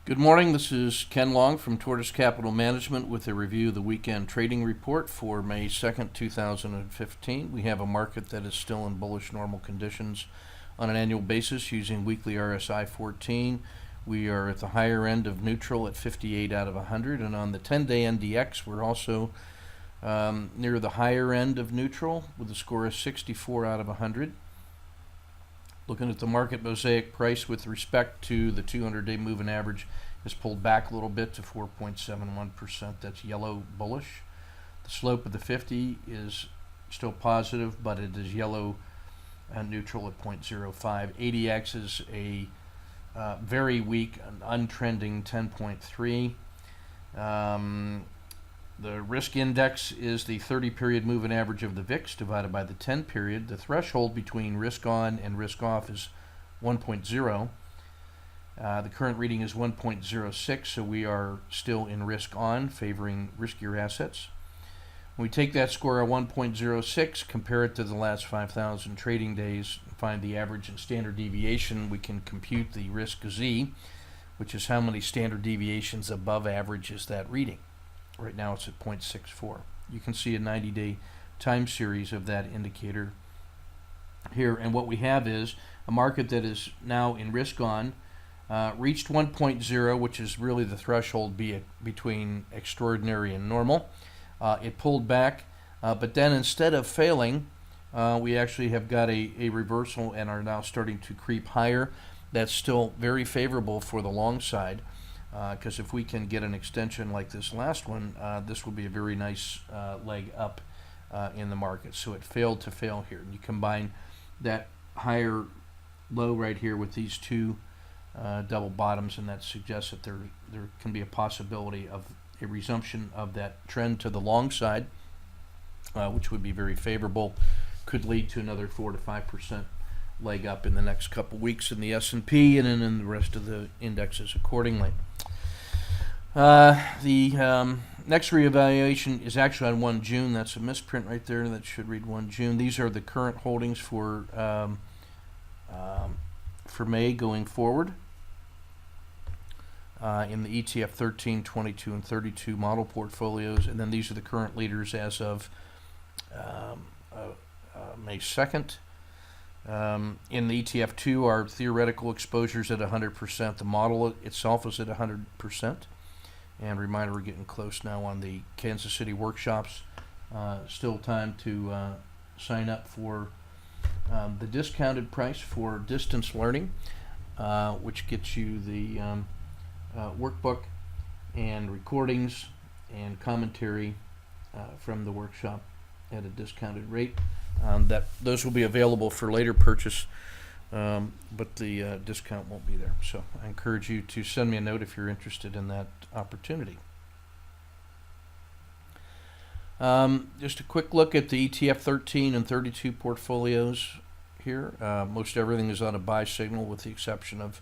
Good morning. This is Ken Long from Tortoise Capital Management with a review of the weekend trading report for May 2nd, 2015. We have a market that is still in bullish normal conditions on an annual basis using weekly RSI 14. We are at the higher end of neutral at 58 out of 100, and on the 10-day NDX we're also near the higher end of neutral with a score of 64 out of 100. Looking at the market mosaic price with respect to the 200-day moving average has pulled back a little bit to 4.71%. That's yellow bullish. The slope of the 50 is still positive, but it is yellow neutral at 0.05. ADX is a very weak, untrending 10.3. The risk index is the 30-period moving average of the VIX divided by the 10-period. The threshold between risk on and risk off is 1.0. The current reading is 1.06, so we are still in risk on, favoring riskier assets. When we take that score of 1.06, compare it to the last 5,000 trading days, find the average and standard deviation, we can compute the risk Z, which is how many standard deviations above average is that reading. Right now it's at 0.64. You can see a 90-day time series of that indicator here, and what we have is a market that is now in risk on, reached 1.0, which is really the threshold between extraordinary and normal. It pulled back, but then instead of failing, we actually have got a reversal and are now starting to creep higher. That's still very favorable for the long side. Because if we can get an extension like this last one, this will be a very nice leg up in the market. So it failed to fail here. You combine that higher low right here with these two double bottoms, and that suggests that there can be a possibility of a resumption of that trend to the long side, which would be very favorable. Could lead to another 4 to 5% leg up in the next couple weeks in the S&P and then in the rest of the indexes accordingly. The next reevaluation is actually on 1 June. That's a misprint right there. That should read 1 June. These are the current holdings for May going forward in the ETF 13, 22, and 32 model portfolios. And then these are the current leaders as of May 2nd. In the ETF 2, our theoretical exposure is at 100%. The model itself is at 100%. And reminder, we're getting close now on the Kansas City workshops. Still time to sign up for the discounted price for distance learning, which gets you the workbook and recordings and commentary from the workshop at a discounted rate. Those will be available for later purchase, but the discount won't be there. So I encourage you to send me a note if you're interested in that opportunity. Just a quick look at the ETF 13 and 32 portfolios here. Most everything is on a buy signal with the exception of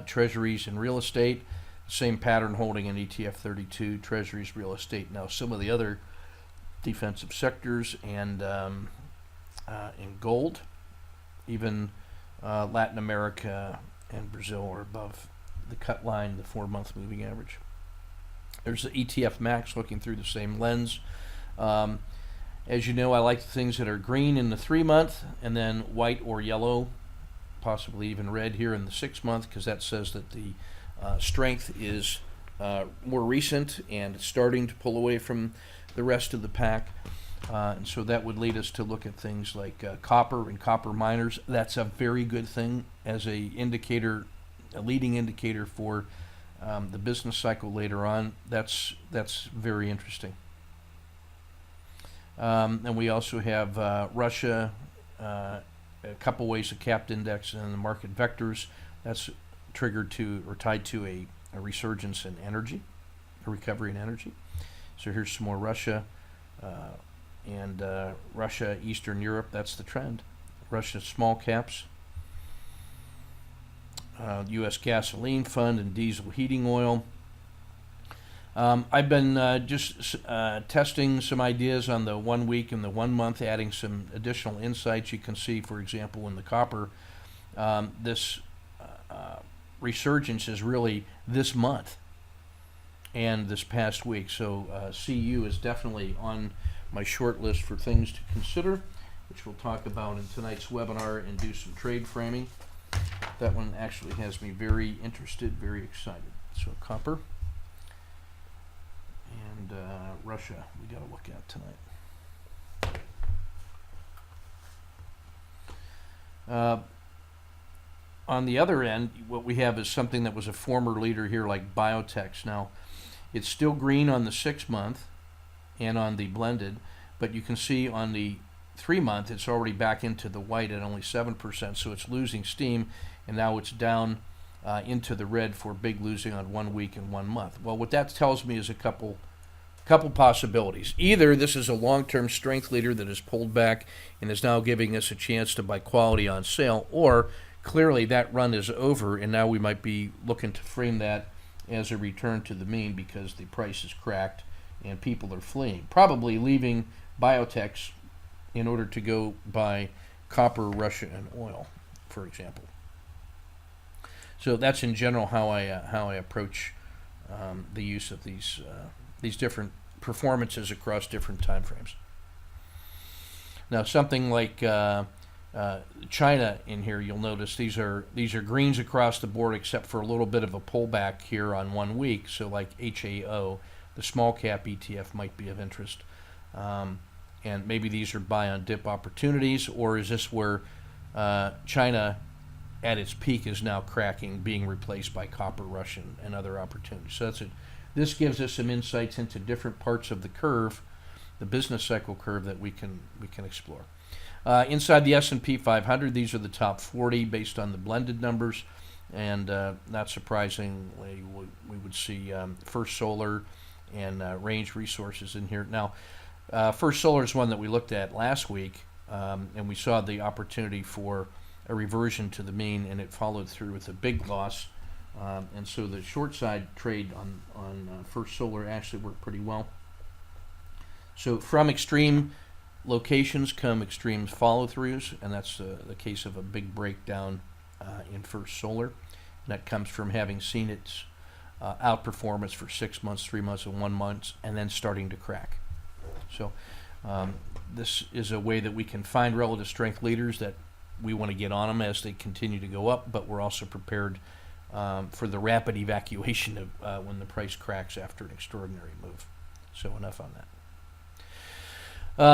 treasuries and real estate. Same pattern holding in ETF 32, treasuries, real estate. Now some of the other defensive sectors and in gold, even Latin America and Brazil are above the cut line, the 4-month moving average. There's the ETF Max looking through the same lens. As you know, I like the things that are green in the 3-month and then white or yellow, possibly even red here in the 6-month, because that says that the strength is more recent and starting to pull away from the rest of the pack. And so that would lead us to look at things like copper and copper miners. That's a very good thing as a indicator, a leading indicator for the business cycle later on. That's very interesting. And we also have Russia, a couple ways of capped index and the market vectors. That's triggered to or tied to a resurgence in energy, a recovery in energy. So here's some more Russia. And Russia, Eastern Europe, that's the trend. Russia small caps, U.S. gasoline fund and diesel heating oil. I've been just testing some ideas on the 1 week and the 1 month, adding some additional insights. You can see, for example, in the copper, this resurgence is really this month and this past week. So CU is definitely on my short list for things to consider, which we'll talk about in tonight's webinar and do some trade framing. That one actually has me very interested, very excited. So copper and Russia we got to look at tonight. On the other end, what we have is something that was a former leader here like biotechs. Now, it's still green on the 6-month and on the blended, but you can see on the 3-month it's already back into the white at only 7%, so it's losing steam, and now it's down into the red for big losing on 1 week and 1 month. Well, what that tells me is a couple possibilities. Either this is a long-term strength leader that has pulled back and is now giving us a chance to buy quality on sale, or clearly that run is over and now we might be looking to frame that as a return to the mean because the price is cracked and people are fleeing, probably leaving biotechs in order to go buy copper, Russia, and oil, for example. So that's in general how I approach the use of these different performances across different time frames. Now, something like China in here, you'll notice these are greens across the board, except for a little bit of a pullback here on 1 week. So, like HAO, the small cap ETF might be of interest, and maybe these are buy on dip opportunities, or is this where China at its peak is now cracking, being replaced by copper, Russian, and other opportunities? So that's it. This gives us some insights into different parts of the curve, the business cycle curve that we can explore. Inside the S&P 500, these are the top 40 based on the blended numbers, and not surprisingly, we would see First Solar and Range Resources in here. Now, First Solar is one that we looked at last week, and we saw the opportunity for a reversion to the mean, and it followed through with a big loss. And so the short side trade on First Solar actually worked pretty well. So from extreme locations come extreme follow-throughs, and that's the case of a big breakdown in First Solar. And that comes from having seen its outperformance for 6 months, 3 months, and 1 month, and then starting to crack. So this is a way that we can find relative strength leaders that we want to get on them as they continue to go up, but we're also prepared for the rapid evacuation of when the price cracks after an extraordinary move. So enough on that.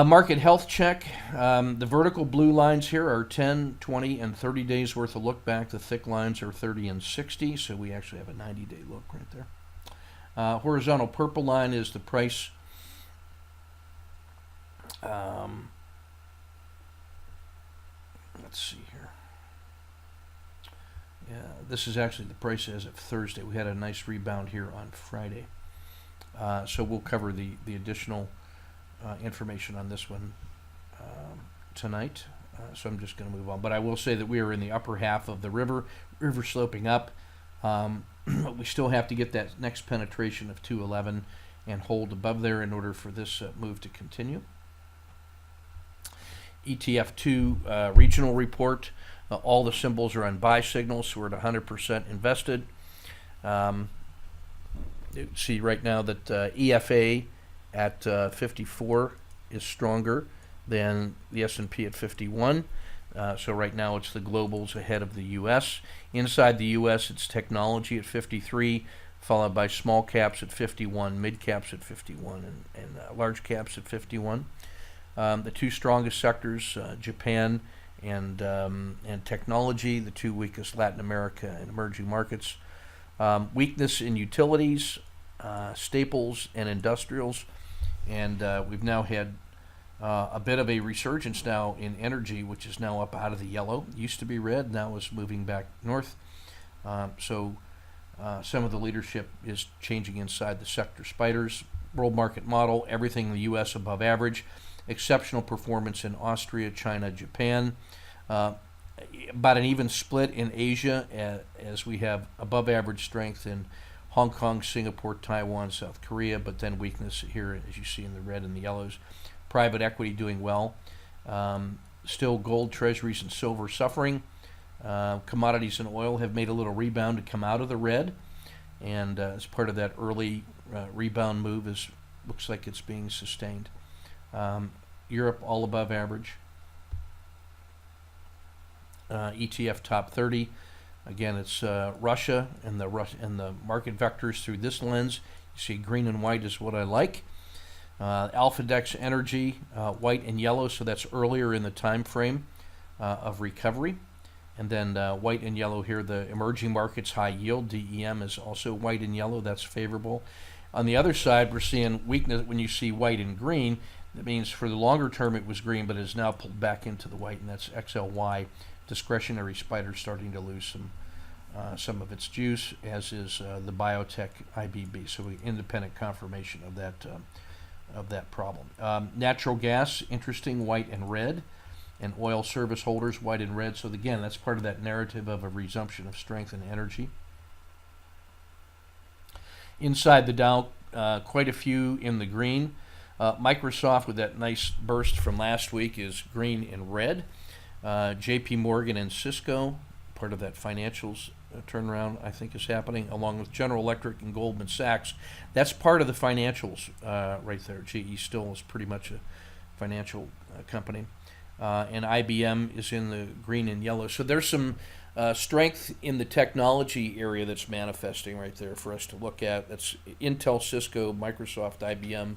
Market health check. The vertical blue lines here are 10, 20, and 30 days worth of look back. The thick lines are 30 and 60, so we actually have a 90-day look right there. Horizontal purple line is the price. Let's see here. Yeah, this is actually the price as of Thursday. We had a nice rebound here on Friday. So we'll cover the additional information on this one tonight. So I'm just going to move on. But I will say that we are in the upper half of the river sloping up. We still have to get that next penetration of 211 and hold above there in order for this move to continue. ETF2 regional report. All the symbols are on buy signals, so we're at 100% invested. You see right now that EFA at 54 is stronger than the S&P at 51. So right now it's the globals ahead of the U.S. Inside the U.S. it's technology at 53, followed by small caps at 51, mid caps at 51, and large caps at 51. The two strongest sectors, Japan and technology, the two weakest, Latin America and emerging markets. Weakness in utilities, staples, and industrials. And we've now had a bit of a resurgence now in energy, which is now up out of the yellow. Used to be red, now is moving back north. So some of the leadership is changing inside the sector spiders. World market model, everything in the U.S. above average. Exceptional performance in Austria, China, Japan. About an even split in Asia, as we have above average strength in Hong Kong, Singapore, Taiwan, South Korea, but then weakness here, as you see in the red and the yellows. Private equity doing well. Still gold, treasuries, and silver suffering. Commodities and oil have made a little rebound to come out of the red, and as part of that early rebound move, looks like it's being sustained. Europe all above average. ETF top 30. Again, it's Russia and the market vectors through this lens. You see green and white is what I like. Alpha Dex Energy, white and yellow, so that's earlier in the time frame of recovery. And then white and yellow here, the emerging markets high yield, DEM, is also white and yellow. That's favorable. On the other side, we're seeing weakness when you see white and green. That means for the longer term it was green, but is now pulled back into the white, and that's XLY. Discretionary spider starting to lose some of its juice, as is the biotech IBB. So independent confirmation of that problem. Natural gas, interesting, white and red, and oil service holders, white and red. So again, that's part of that narrative of a resumption of strength and energy. Inside the Dow, quite a few in the green. Microsoft, with that nice burst from last week, is green and red. JP Morgan and Cisco, part of that financials turnaround, I think, is happening, along with General Electric and Goldman Sachs. That's part of the financials right there. GE still is pretty much a financial company. And IBM is in the green and yellow. So there's some strength in the technology area that's manifesting right there for us to look at. That's Intel, Cisco, Microsoft, IBM,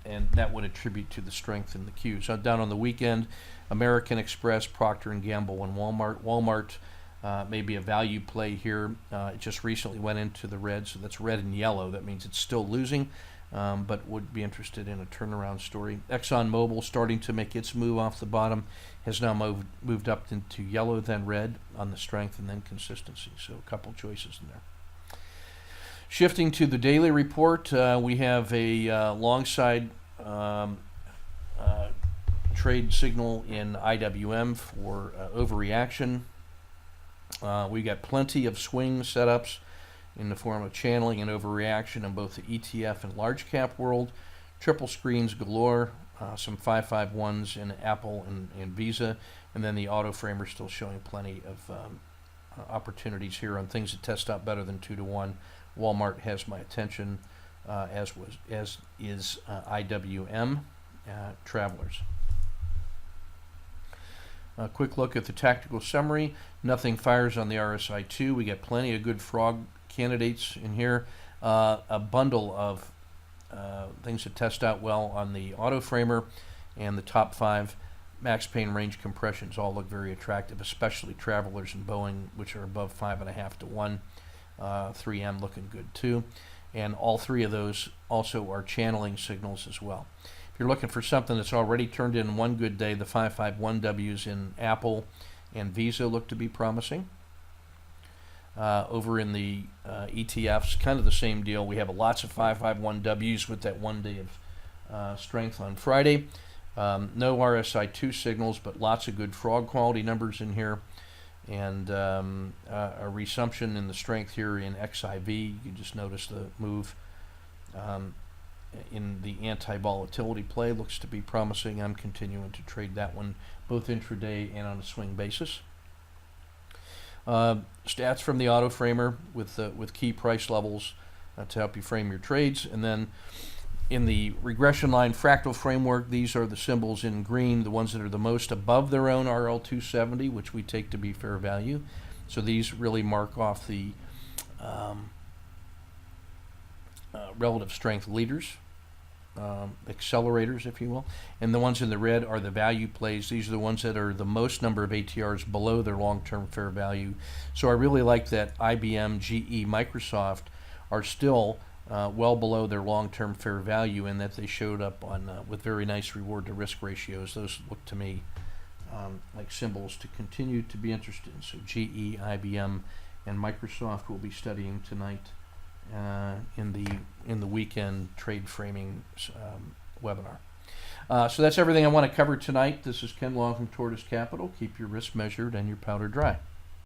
and that would attribute to the strength in the Qs. So down on the weekend, American Express, Procter & Gamble, and Walmart. Walmart may be a value play here. It just recently went into the red, so that's red and yellow. That means it's still losing, but would be interested in a turnaround story. ExxonMobil, starting to make its move off the bottom, has now moved up into yellow, then red on the strength, and then consistency. So a couple choices in there. Shifting to the daily report, we have a long side trade signal in IWM for overreaction. We got plenty of swing setups in the form of channeling and overreaction in both the ETF and large cap world. Triple screens galore, some 551s in Apple and Visa, and then the auto framer still showing plenty of opportunities here on things that test out better than 2-to-1. Walmart has my attention, as is IWM, Travelers. A quick look at the tactical summary. Nothing fires on the RSI2. We got plenty of good frog candidates in here. A bundle of things that test out well on the auto framer, and the top 5 max pain range compressions all look very attractive, especially Travelers and Boeing, which are above 5.5 to 1. 3M looking good too, and all 3 of those also are channeling signals as well. If you're looking for something that's already turned in one good day, the 551Ws in Apple and Visa look to be promising. Over in the ETFs, kind of the same deal. We have lots of 551Ws with that one day of strength on Friday. No RSI2 signals, but lots of good frog quality numbers in here. And a resumption in the strength here in XIV. You can just notice the move in the anti-volatility play looks to be promising. I'm continuing to trade that one both intraday and on a swing basis. Stats from the auto framer with key price levels to help you frame your trades. And then in the regression line fractal framework, these are the symbols in green, the ones that are the most above their own RL270, which we take to be fair value. So these really mark off the relative strength leaders, accelerators, if you will. And the ones in the red are the value plays. These are the ones that are the most number of ATRs below their long-term fair value. So I really like that IBM, GE, Microsoft are still well below their long-term fair value, and that they showed up on with very nice reward to risk ratios. Those look to me like symbols to continue to be interested in. So GE, IBM, and Microsoft will be studying tonight in the weekend trade framing webinar. So that's everything I want to cover tonight. This is Ken Long from Tortoise Capital. Keep your risk measured and your powder dry.